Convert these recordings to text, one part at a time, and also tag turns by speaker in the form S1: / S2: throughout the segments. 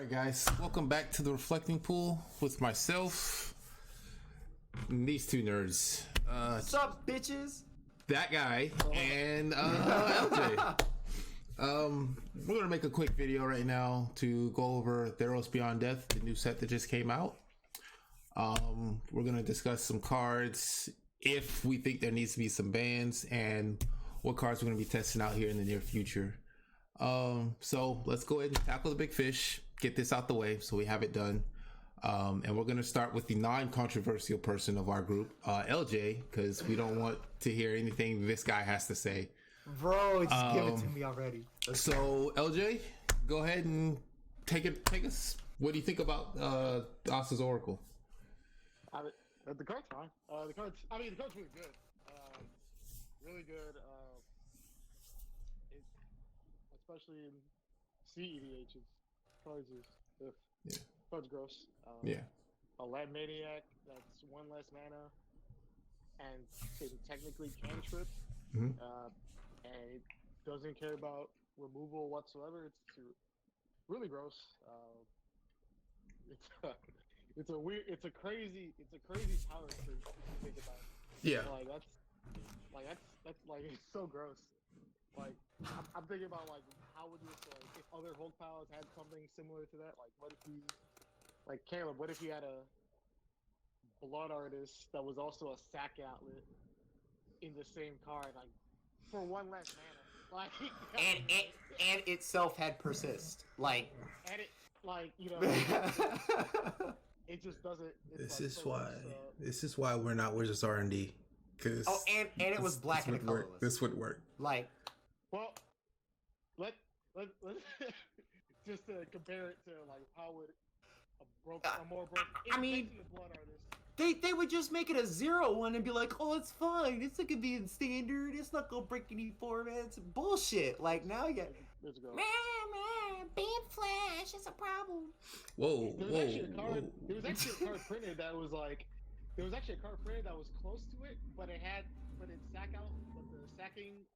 S1: Alright guys, welcome back to the Reflecting Pool with myself and these two nerds.
S2: What's up, bitches?
S1: That guy and LJ. We're gonna make a quick video right now to go over Theros Beyond Death, the new set that just came out. We're gonna discuss some cards, if we think there needs to be some bans, and what cards we're gonna be testing out here in the near future. So let's go ahead and tackle the big fish, get this out the way so we have it done. And we're going to start with the non-controversial person of our group, LJ, because we don't want to hear anything this guy has to say.
S2: Bro, just give it to me already.
S1: So LJ, go ahead and take us. What do you think about Asa's Oracle?
S3: The card's fine. The card's really good. Really good. Especially in cEDH, cards is cards gross. A Land Maniac that's one less mana and it technically can trip, and it doesn't care about removal whatsoever. It's really gross. It's a crazy power tree if you think about it.
S1: Yeah.
S3: That's it's so gross. Like, I'm thinking about, like, how would this, like, if other Hulk powers had something similar to that? Like, what if he, like, Caleb, what if he had a Blood Artist that was also a sack outlet in the same card, like, for one less mana? Like,
S2: And itself had persist. Like,
S3: and it, like, you know, it just doesn't.
S4: This
S3: like,
S4: is
S3: so
S4: why.
S3: gross,
S4: This is why we're not Wizards R&D. Cause
S2: and it was black and colorless.
S4: This would work.
S2: Like,
S3: well, let just to compare it to, like, how would a more broken,
S2: I mean,
S3: Blood Artist.
S2: they would just make it a 0/1 and be like, oh, it's fine. It's not gonna be in standard. It's not gonna break any formats. Bullshit. Like, now you got
S3: Let's go.
S2: Band Flash is a problem.
S4: Whoa,
S3: There was actually a card printed that was like, there was actually a card printed that was close to it, but its the sacking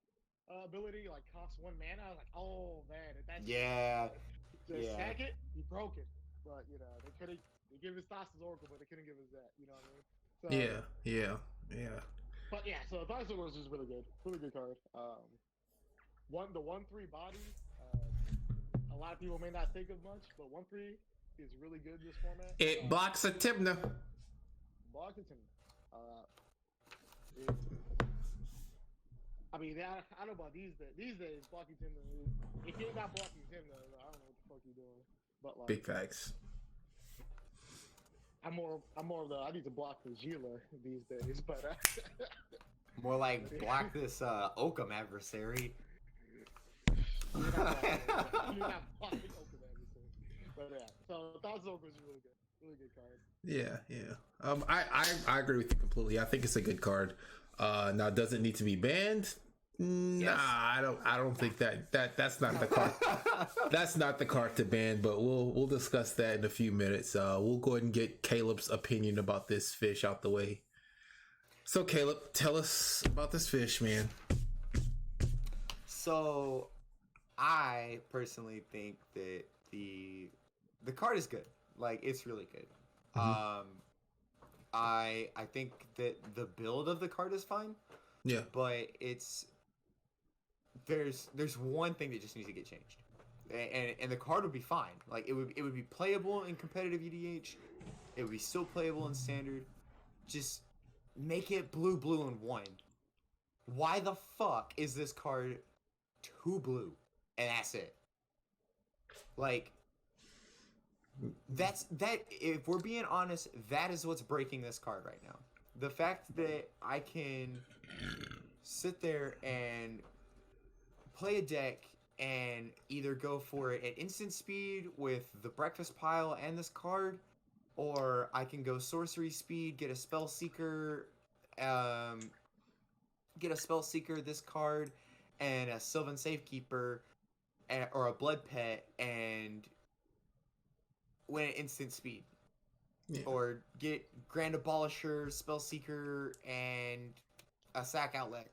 S3: ability like costs 1 mana. I was like, oh man, if that's sack it, he broke it. But you know, they give us Thassa's Oracle, but they couldn't give us that. You know what I mean? So,
S4: yeah.
S3: But yeah, so Thassa's Oracle is really good card. The 1/3 body. A lot of people may not think of much, but 1/3 is really good in this format.
S4: It blocks a Tibna.
S3: I mean, I don't know about these days. These days, blocking Timna, if you're not blocking Timna, I don't know what the fuck you're doing. But like,
S4: Big facts.
S3: I'm more of the I need to block the Gila these days, but
S2: More like block this Occam adversary.
S3: you're not blocking Occam everything. But yeah, so Thassa's Oracle is really good card.
S4: Yeah. I agree with you completely. I think it's a good card. Now, does it need to be banned? Nah, I don't think that's not the card. That's not the card to ban, but we'll discuss that in a few minutes. We'll go ahead and get Caleb's opinion about this fish out the way. So Caleb, tell us about this fish, man.
S2: So I personally think that the card is good. Like, it's really good. I think that the build of the card is fine.
S4: Yeah.
S2: But there's one thing that just needs to get changed. And the card would be fine. Like, it would be playable in competitive EDH. It would be still playable in standard. Just make it blue and 1. Why the fuck is this card 2 blue? And that's it. Like, that if we're being honest, that is what's breaking this card right now. The fact that I can sit there and play a deck and either go for it at instant speed with the breakfast pile and this card, or I can go sorcery speed, get a spell seeker, this card, and a Sylvan Safekeeper, or a Blood Pet, and win at instant speed. Yeah. Or get Grand Abolisher, Spellseeker, and a sack outlet,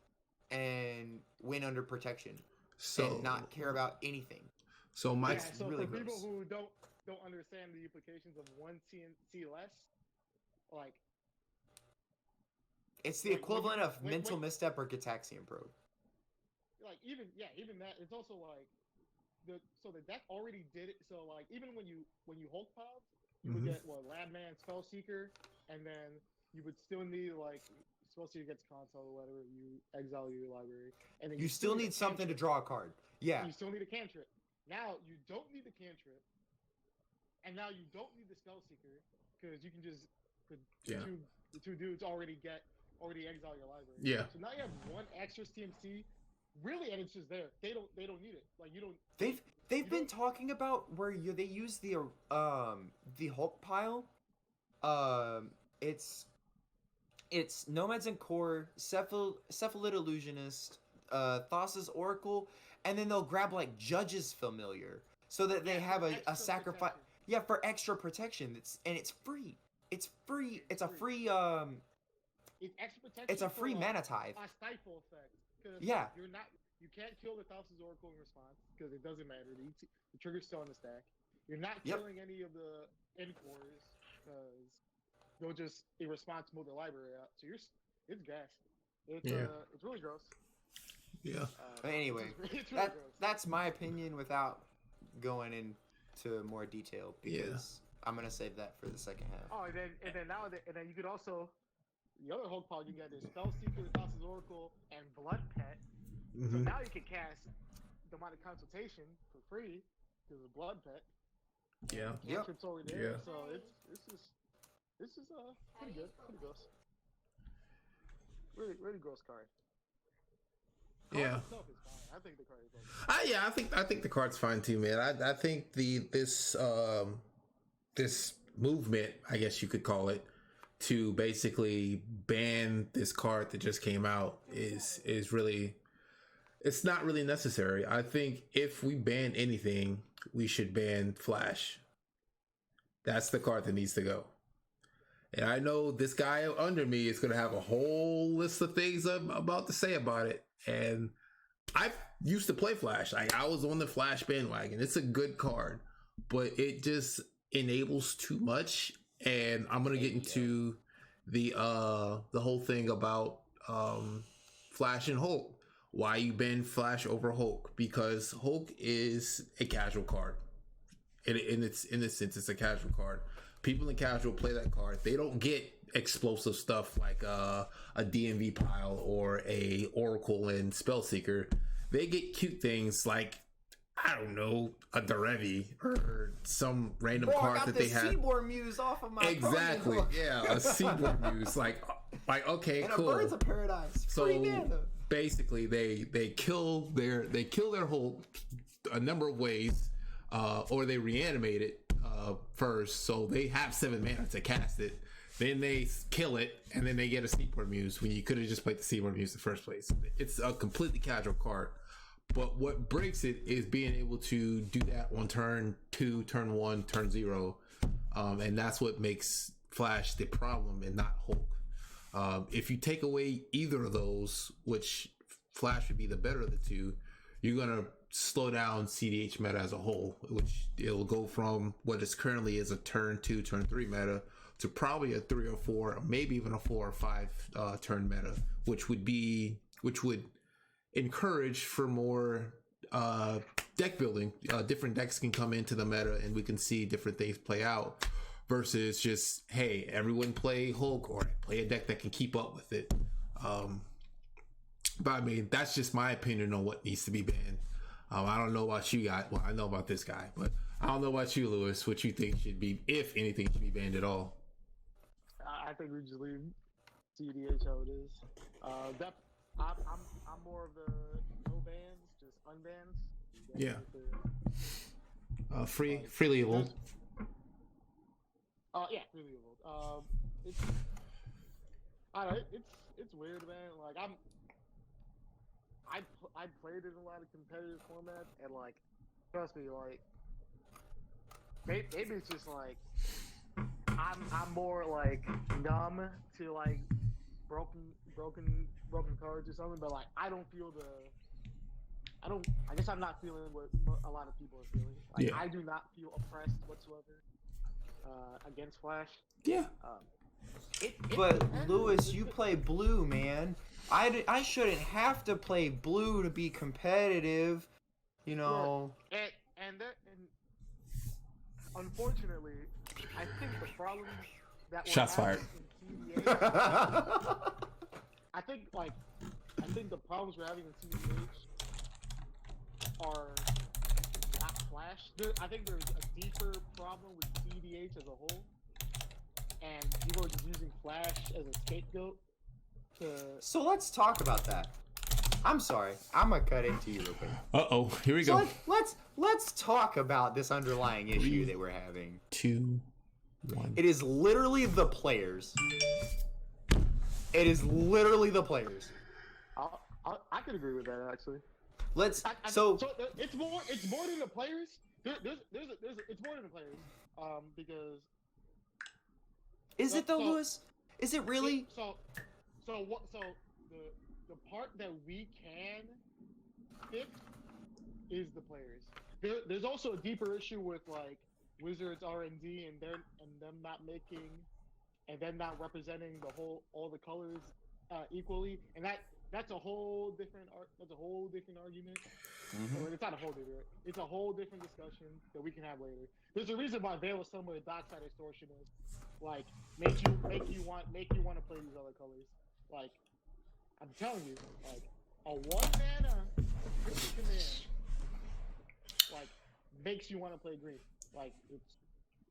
S2: and win under protection. And not care about anything.
S4: So Mike's
S3: so
S2: really
S3: for
S2: gross.
S3: people who don't don't understand the implications of one C less, like
S2: It's the
S3: Wait,
S2: equivalent of
S3: wait,
S2: mental
S3: wait.
S2: misstep or Gataxian probe.
S3: like even that. It's also like the deck already did it. So like even when you Hulk piled, you would get Labman, Spellseeker, and then you would still need like Spellseeker gets console or whatever. You exile your library, and then
S2: You still need
S3: a
S2: something to
S3: cantrip.
S2: draw a card. Yeah.
S3: You still need a cantrip. Now you don't need the cantrip, and now you don't need the Spellseeker because you can just the two dudes already exile your library.
S4: Yeah.
S3: So now you have one extra TMC, really, and it's just there. They don't need it. Like you don't.
S2: They've been talking about where they use the Hulk pile. It's Nomads and Core, Cephalid Illusionist, Thassa's Oracle, and then they'll grab like Judge's Familiar so that they have a sacrifice.
S3: Protection.
S2: Yeah, for extra protection. It's free. It's free. It's a free
S3: It's extra protection.
S2: It's a free mana tithe.
S3: A stifle effect.
S2: Yeah.
S3: You can't kill the Thassa's Oracle in response because it doesn't matter. The trigger's still on the stack. You're not killing any of the Encores because they'll just in response move the library out. So it's gas. It's really gross.
S4: Yeah.
S2: But anyway,
S3: it's really gross.
S2: that's my opinion without going into more detail because I'm gonna save that for the second half.
S3: Oh, and then you could also the other Hulk pile you get is Spellseeker, Thassa's Oracle, and Blood Pet. So now you can cast Demonic Consultation for free because of Blood Pet.
S4: Yeah.
S3: Cantrip's already there.
S4: Yeah.
S3: So this is pretty good, pretty gross. Really gross card.
S4: Yeah.
S3: Itself is fine. I think the card is okay.
S4: I think the card's fine too, man. I think this movement, I guess you could call it, to basically ban this card that just came out is really, it's not really necessary. I think if we ban anything, we should ban Flash. That's the card that needs to go. And I know this guy under me is going to have a whole list of things I'm about to say about it. And I used to play Flash. I was on the Flash bandwagon. It's a good card, but it just enables too much. And I'm going to get into the whole thing about Flash and Hulk. Why you ban Flash over Hulk? Because Hulk is a casual card. In its sense, it's a casual card. People in casual play that card. They don't get explosive stuff like a DMV pile or a Oracle and Spellseeker. They get cute things like, I don't know, a Derevi or some random card that they had.
S2: Seaboard Muse off of my
S4: exactly. Yeah, a Seaboard Muse. Like okay,
S2: and
S4: cool.
S2: A Birds of Paradise.
S4: So
S2: Free mana.
S4: basically, they kill their Hulk a number of ways, or they reanimate it first. So they have 7 mana to cast it. Then they kill it, and then they get a Seaboard Muse when you could have just played the Seaboard Muse in the first place. It's a completely casual card. But what breaks it is being able to do that on turn 2, turn 1, turn 0. And that's what makes Flash the problem and not Hulk. If you take away either of those, which Flash would be the better of the two, you're going to slow down cEDH meta as a whole, which it'll go from what is currently is a turn 2, turn 3 meta to probably a 3 or 4, or maybe even a 4 or 5 turn meta, which would encourage for more deck building. Different decks can come into the meta and we can see different things play out versus just, hey, everyone play Hulk or play a deck that can keep up with it. But I mean, that's just my opinion on what needs to be banned. I don't know about you guys. Well, I know about this guy, but I don't know about you, Lewis. What you think should be, if anything, should be banned at all?
S3: I think we just leave cEDH how it is. I'm more of the no bans, just unbans.
S4: Yeah. Freely evolved.
S3: Yeah, freely evolved. It's I don't know, it's weird, man. Like I played in a lot of competitive formats, and like, trust me, like maybe it's just like I'm more like numb to like broken cards or something, but like I don't feel I guess I'm not feeling what a lot of people are feeling. Like,
S1: Yeah.
S3: I do not feel oppressed whatsoever against Flash.
S1: Yeah.
S2: But Lewis, you play blue, man. I shouldn't have to play blue to be competitive, you know.
S3: And unfortunately, I think the problem that we're
S1: Shots
S3: having
S1: fired.
S3: in cEDH, I think the problems we're having in cEDH are not Flash. I think there's a deeper problem with cEDH as a whole, and people are just using Flash as a scapegoat to.
S2: So let's talk about that. I'm sorry, I'm gonna cut into you real quick.
S1: Uh-oh. Here we
S2: So
S1: go.
S2: let's talk about this underlying issue that we're having.
S1: 2, 1.
S2: It is literally the players. It is literally the players.
S3: I could agree with that actually.
S2: So
S3: it's more than the players. It's more than the players. Because
S2: is it though, Lewis? Is it really?
S3: So the part that we can fix is the players. There's also a deeper issue with like Wizards R&D and them not making and them not representing all the colors equally, and that's a whole different argument.
S2: Mm-hmm.
S3: Or it's not a whole different. It's a whole different discussion that we can have later. There's a reason why Veil is somewhere Dockside Extortionist, like make you want to play these other colors. Like I'm telling you, like a 1 mana command, like makes you want to play green. Like it's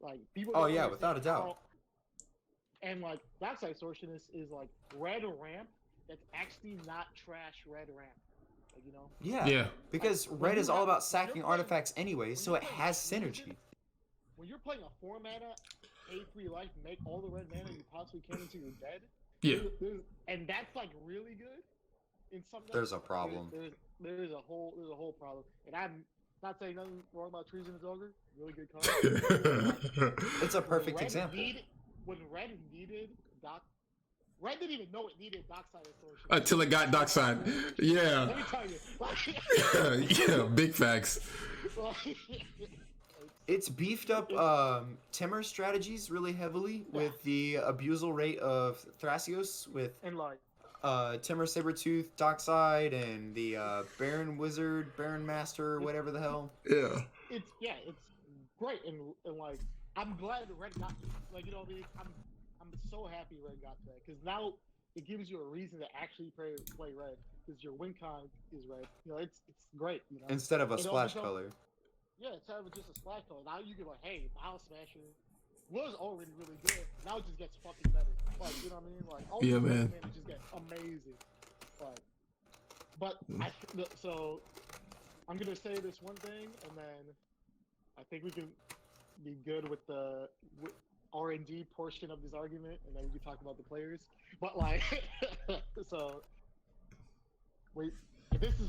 S3: like people.
S2: Oh
S3: don't
S2: yeah,
S3: understand
S2: without a doubt.
S3: And like Dockside Extortionist is like red ramp that's actually not trash red ramp. Like, you know?
S2: Yeah.
S1: Yeah.
S2: Because
S3: Like,
S2: red is all about
S3: when
S2: sacking
S3: you're
S2: artifacts anyway, so it has synergy.
S3: When you're playing a 4 mana, 8/3 life, make all the red mana you possibly can until you're dead.
S1: Yeah.
S3: And that's like really good. In some
S2: There's a problem.
S3: There's a whole problem. And I'm not saying nothing wrong about Treasonous Ogre. Really good card.
S2: It's a perfect example.
S3: When Red needed Red didn't even know it needed Dockside Extortion.
S1: Until it got Dockside. Yeah.
S3: Let me tell you.
S1: Yeah, big facts.
S2: It's beefed up Timur strategies really heavily with the abusal rate of Thrasios with
S3: and like
S2: Timur Sabertooth, Dockside, and the Baron Wizard, Baron Master, whatever the hell.
S1: Yeah.
S3: It's great and like I'm glad Red got like, you know what I mean. I'm so happy Red got that because now it gives you a reason to actually play Red because your win con is Red. You know, it's great. You know,
S2: Instead of a splash color.
S3: Yeah, instead of just a splash color. Now you can like, hey, Bow Smasher was already really good. Now it just gets fucking better. Like, you know what I mean? Like,
S1: Yeah, man.
S3: It just gets amazing. Like, but so I'm gonna say this one thing, and then I think we can be good with the R&D portion of this argument, and then we can talk about the players. But like, so wait, this is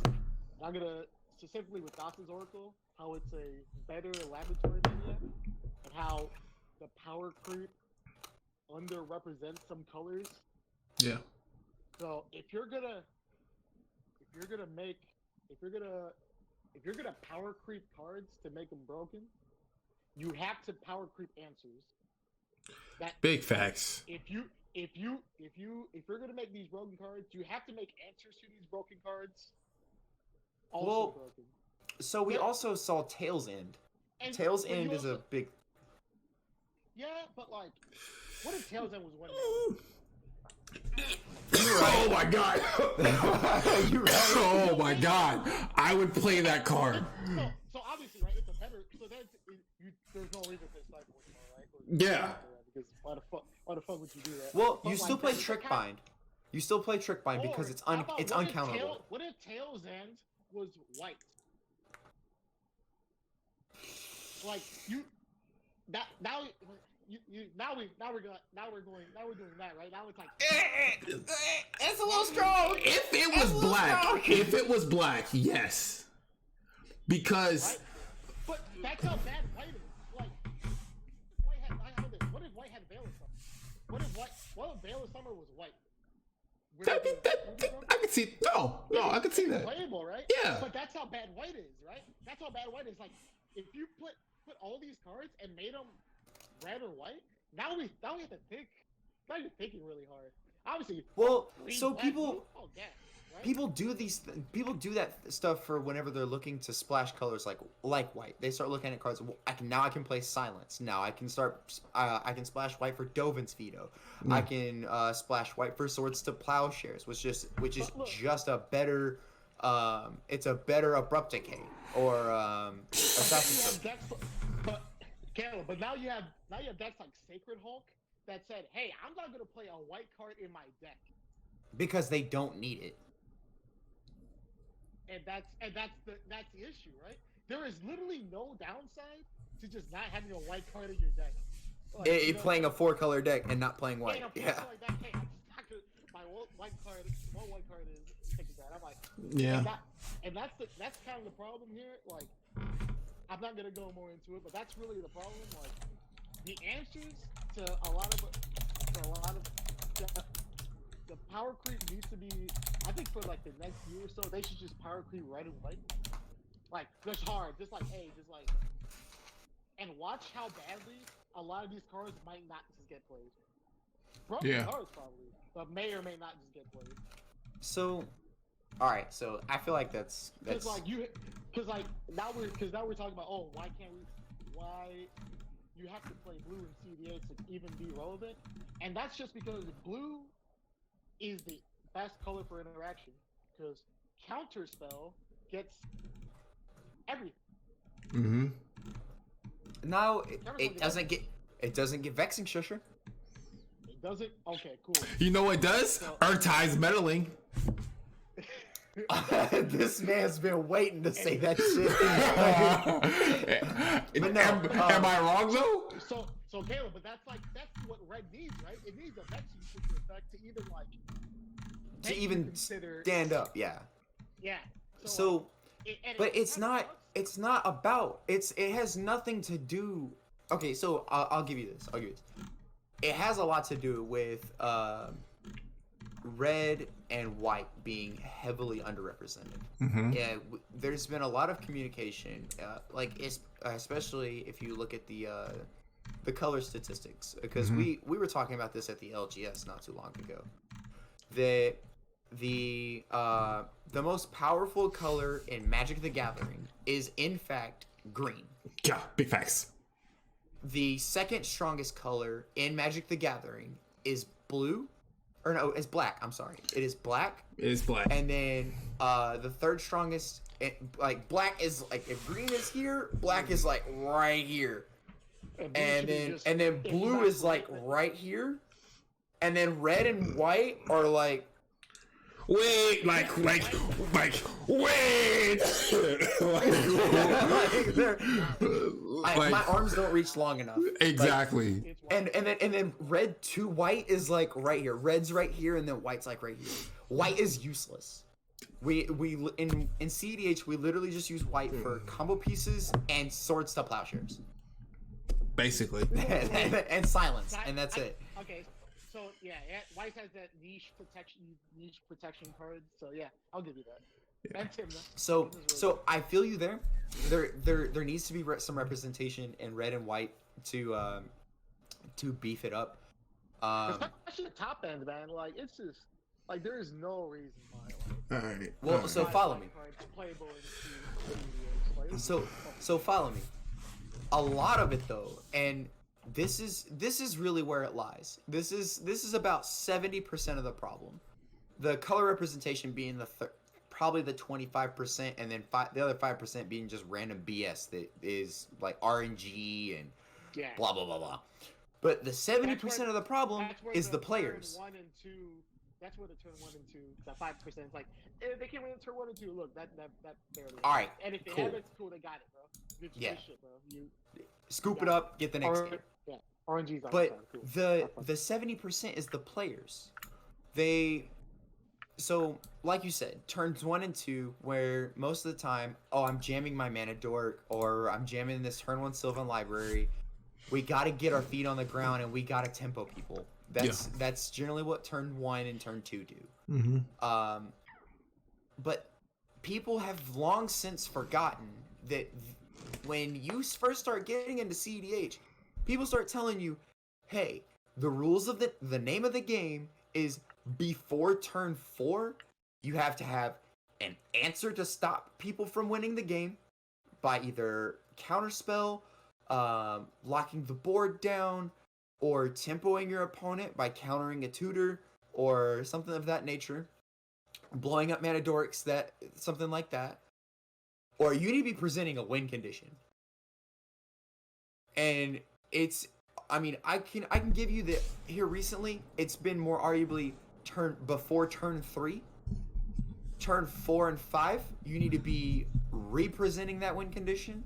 S3: I'm gonna specifically with Dawson's Oracle, how it's a better laboratory media, and how the power creep underrepresents some colors.
S1: Yeah.
S3: So if you're gonna power creep cards to make them broken, you have to power creep answers.
S1: Big facts.
S3: If you're gonna make these broken cards, you have to make answers to these broken cards. Also broken.
S2: So we also saw Tail's End. Tail's End is a big.
S3: Yeah, but like, what if Tail's End was one?
S1: Oh my god!
S2: You're right.
S1: Oh my god! I would play that card.
S3: So obviously, right? It's a better. So there's no reason to cycle anymore, right?
S1: Yeah.
S3: Because why the fuck would you do that?
S2: Well,
S3: but
S2: you still play Trick Bind. You still play Trick Bind because it's uncountable.
S3: What if Tail's End was white? Like you, now we're doing that, right? Now it's like
S2: It's a little strong.
S1: If it was black, yes, because.
S3: Right? But that's how bad white is. Like, what if white had Veil of Summer? What if Veil of Summer was white?
S1: I mean, I can see. No, I can see that.
S3: Playable, right?
S1: Yeah.
S3: But that's how bad white is, right? That's how bad white is. Like, if you put all these cards and made them red or white, now we have to think. Now you're thinking really hard. Obviously.
S2: Well,
S3: green,
S2: so
S3: black,
S2: people.
S3: blue, oh, yeah, right?
S2: People do that stuff for whenever they're looking to splash colors like white. They start looking at cards. Well, I can play silence. Now I can start. I can splash white for Dovin's Veto. I can splash white for Swords to Plowshares, which is just a better. It's a better abrupt decay or assassin's.
S3: But now you have decks like Sacred Hulk that said, "Hey, I'm not gonna play a white card in my deck."
S2: Because they don't need it.
S3: And that's the issue, right? There is literally no downside to just not having a white card in your deck. Like,
S2: Playing a 4-color deck and not playing white. Yeah.
S3: Like that, hey, I'm just not gonna, my one white card is taking that. I'm like,
S1: Yeah.
S3: And that's kind of the problem here. Like, I'm not gonna go more into it, but that's really the problem. Like, the answers to a lot of the power creep needs to be, I think for like the next year or so, they should just power creep red and white. Like, just hard. Just like, and watch how badly a lot of these cards might not just get played. Broken cards probably, but may or may not just get played.
S2: So, alright, so I feel like that's...
S3: Because now we're talking about, why you have to play blue in cEDH to even be relevant, and that's just because blue is the best color for interaction, because counterspell gets everything.
S1: Mm-hmm.
S2: No, it doesn't get vexing, Shusher.
S3: It doesn't. Okay, cool.
S1: You know what does?
S3: So,
S1: Urtai's meddling.
S2: This man's been waiting to say that shit. But no,
S1: am I wrong though?
S3: So Caleb, but that's what red needs, right? It needs a vexing switcher effect to even consider
S2: stand up, yeah.
S3: Yeah.
S2: So but it's not about it has nothing to do. Okay, so I'll give you this. It has a lot to do with red and white being heavily underrepresented.
S1: Mm-hmm.
S2: Yeah, there's been a lot of communication, especially if you look at the color statistics, because we were talking about this at the LGS not too long ago. The most powerful color in Magic the Gathering is in fact green.
S1: Yeah, big facts.
S2: The second strongest color in Magic the Gathering is blue. Or no, it's black. I'm sorry. It is black.
S1: It is black.
S2: And then the third strongest, black is like, if green is here, black is like right here. And then blue is like right here. And then red and white are like,
S1: wait, wait.
S2: My arms don't reach long enough.
S1: Exactly.
S2: And then red to white is like right here. Red's right here, and then white's like right here. White is useless. We in cEDH we literally just use white for combo pieces and Swords to Plowshares.
S1: Basically.
S2: and silence, and that's it.
S3: Okay. So yeah, white has that niche protection card. So yeah, I'll give you that. Yeah. That's him.
S2: So I feel you there. There needs to be some representation in red and white to beef it up.
S3: Especially the top end, man. Like it's just like there is no reason why.
S1: All right.
S2: Well, so follow me. So follow me. A lot of it though, and this is really where it lies. This is about 70% of the problem. The color representation being probably the 25%, and then the other 5% being just random BS that is like RNG and blah blah blah blah. But the 70% of the problem is the players.
S3: Turn 1 and 2. That's where the turn 1 and 2. The 5% is like they can't win turn 1 and 2. Look, that barely.
S2: All right.
S3: And if they
S2: cool.
S3: have it, cool. They got it, bro. Good shit, bro.
S2: Scoop it up. Get the next game.
S3: Yeah. RNG's on
S2: but
S3: cool.
S2: the 70% is the players. So like you said, turns 1 and 2, where most of the time, I'm jamming my Mana Dork, or I'm jamming this turn 1 Sylvan Library. We got to get our feet on the ground, and we got to tempo people. That's generally what turn 1 and turn 2 do. But people have long since forgotten that when you first start getting into cEDH, people start telling you, hey, the rules of the name of the game is before turn 4, you have to have an answer to stop people from winning the game by either counterspell, locking the board down, or tempoing your opponent by countering a tutor or something of that nature, blowing up mana dorks, something like that, or you need to be presenting a win condition. And it's, I mean, I can give you that here recently. It's been more arguably before turn 3, turn 4 and 5. You need to be representing that win condition,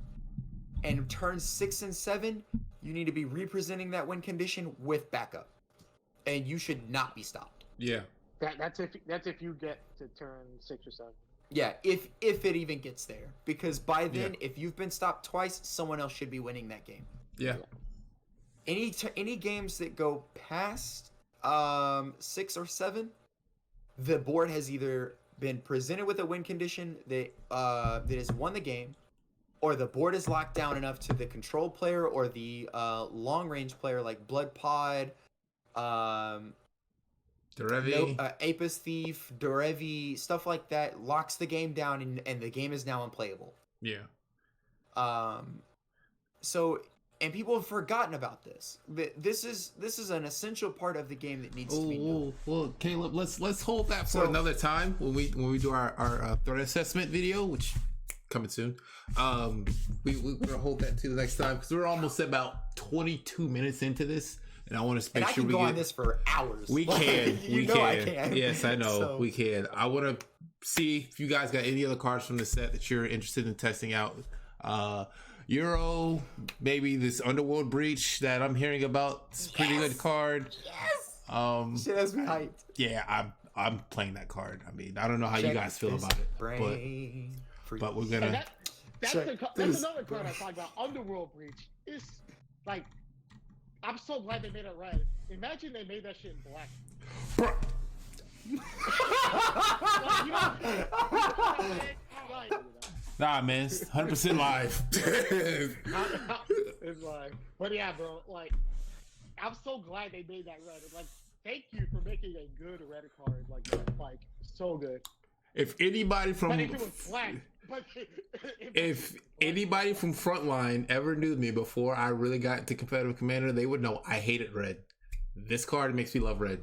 S2: and turn 6 and 7, you need to be representing that win condition with backup, and you should not be stopped.
S4: Yeah.
S3: That's if you get to turn 6 or 7.
S2: Yeah, if it even gets there, because by then, if you've been stopped twice, someone else should be winning that game.
S4: Yeah.
S2: Any games that go past 6 or 7, the board has either been presented with a win condition that has won the game, or the board is locked down enough to the control player or the long range player like Bloodpod,
S4: Derevi,
S2: Apis Thief, Derevi, stuff like that, locks the game down, and the game is now unplayable.
S4: Yeah.
S2: So, and people have forgotten about this. This is an essential part of the game that needs to be known.
S1: Well, Caleb, let's hold that for another time when we do our threat assessment video, which coming soon. We're gonna hold that to the next time because we're almost about 22 minutes into this, and I want to make sure we
S2: go on this for hours.
S1: We can.
S2: I can.
S1: Yes, I know we can. I want to see if you guys got any other cards from the set that you're interested in testing out. Euro, maybe this Underworld Breach that I'm hearing about. It's a pretty good card.
S2: Yes. Shit has me hyped.
S1: Yeah, I'm playing that card. I mean, I don't know how you guys feel about it, but we're gonna.
S3: That's another card I talked about. Underworld Breach is like, I'm so glad they made it red. Imagine they made that shit in black.
S1: Bro. Nah, man, it's 100% live.
S3: It's like, but yeah, bro, like, I'm so glad they made that red. Like, thank you for making a good red card like that. Like, so good.
S1: If anybody from anybody from Frontline ever knew me before I really got into competitive Commander, they would know I hated red. This card makes me love red.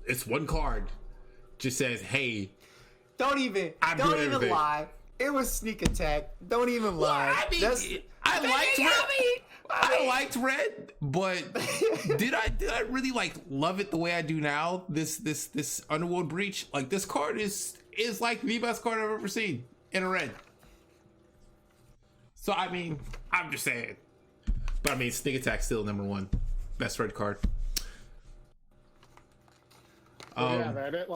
S1: It's one card. Just says, hey.
S2: Don't even lie. It was sneak attack. Don't even lie.
S1: Well, I mean, I liked red, but did I really like love it the way I do now? This Underworld Breach, like this card is like the best card I've ever seen in a red. So I mean, I'm just saying. But I mean, sneak attack still number 1, best red card.
S3: Yeah, man.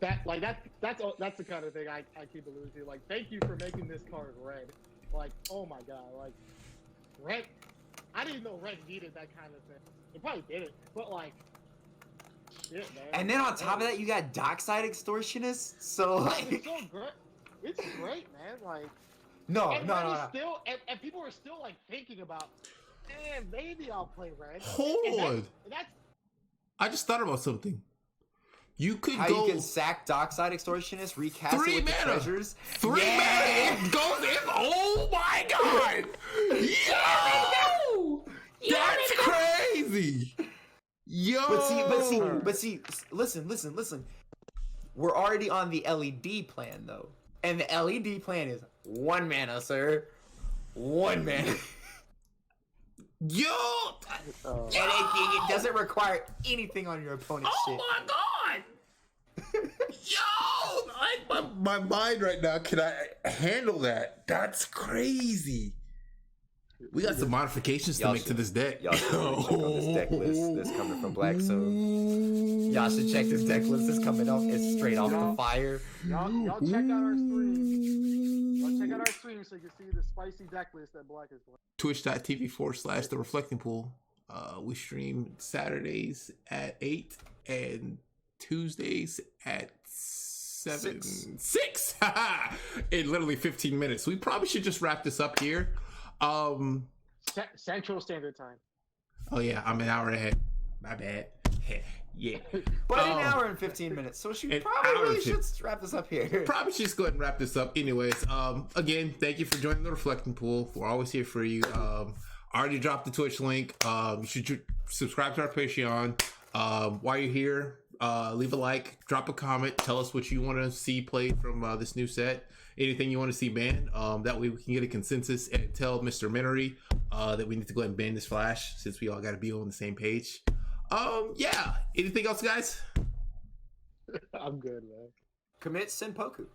S3: That's the kind of thing I keep alluding to. Like, thank you for making this card red. Like, oh my god, like red. I didn't know red needed that kind of thing. It probably didn't, but like, shit, man.
S2: And then on top of that, you got Dockside Extortionist. So like,
S3: it's so great. It's great, man. Like,
S2: no.
S3: Still, and people are still like thinking about, man, maybe I'll play red.
S1: Hold on. I just thought about something. You could
S2: How
S1: go.
S2: You can sack Dockside Extortionist, recast it with the treasures.
S1: 3 mana. It goes in. Oh my god! Yo, that's crazy. Yo,
S2: But see. Listen. We're already on the LED plan though, and the LED plan is 1 mana, sir. 1 mana.
S1: Yo,
S2: And it doesn't require anything on your opponent's shit.
S1: Oh my god! Yo, my mind right now. Can I handle that? That's crazy. We got some modifications to make to this deck.
S2: Y'all should really check on this deck list that's coming from Black. So y'all should check this deck list that's coming off. It's straight off the fire.
S3: Y'all check out our stream. Y'all check out our stream so you can see the spicy deck list that Black is playing.
S1: Twitch.tv/The Reflecting Pool. We stream Saturdays at 8 and Tuesdays at 6 in literally 15 minutes. We probably should just wrap this up here.
S3: Central Standard Time.
S1: Oh yeah, I'm an hour ahead. My bad. Yeah.
S2: But an hour and 15 minutes, so she probably should wrap this up here.
S1: Probably should just go ahead and wrap this up. Anyways, again, thank you for joining the Reflecting Pool. We're always here for you. I already dropped the Twitch link. You should subscribe to our Patreon. While you're here, leave a like, drop a comment, tell us what you want to see played from this new set. Anything you want to see banned. That way we can get a consensus and tell Mr. Minery that we need to go ahead and ban this Flash, since we all got to be on the same page. Yeah. Anything else, guys?
S3: I'm good, man.
S2: Commit Senpoku.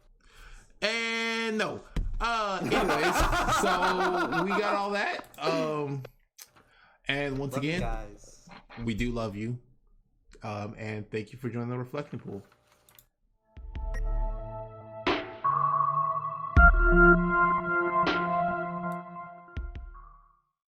S1: And no. Anyways, so we got all that. And once
S2: Love you
S1: again,
S2: guys.
S1: we do love you. And thank you for joining the Reflecting Pool.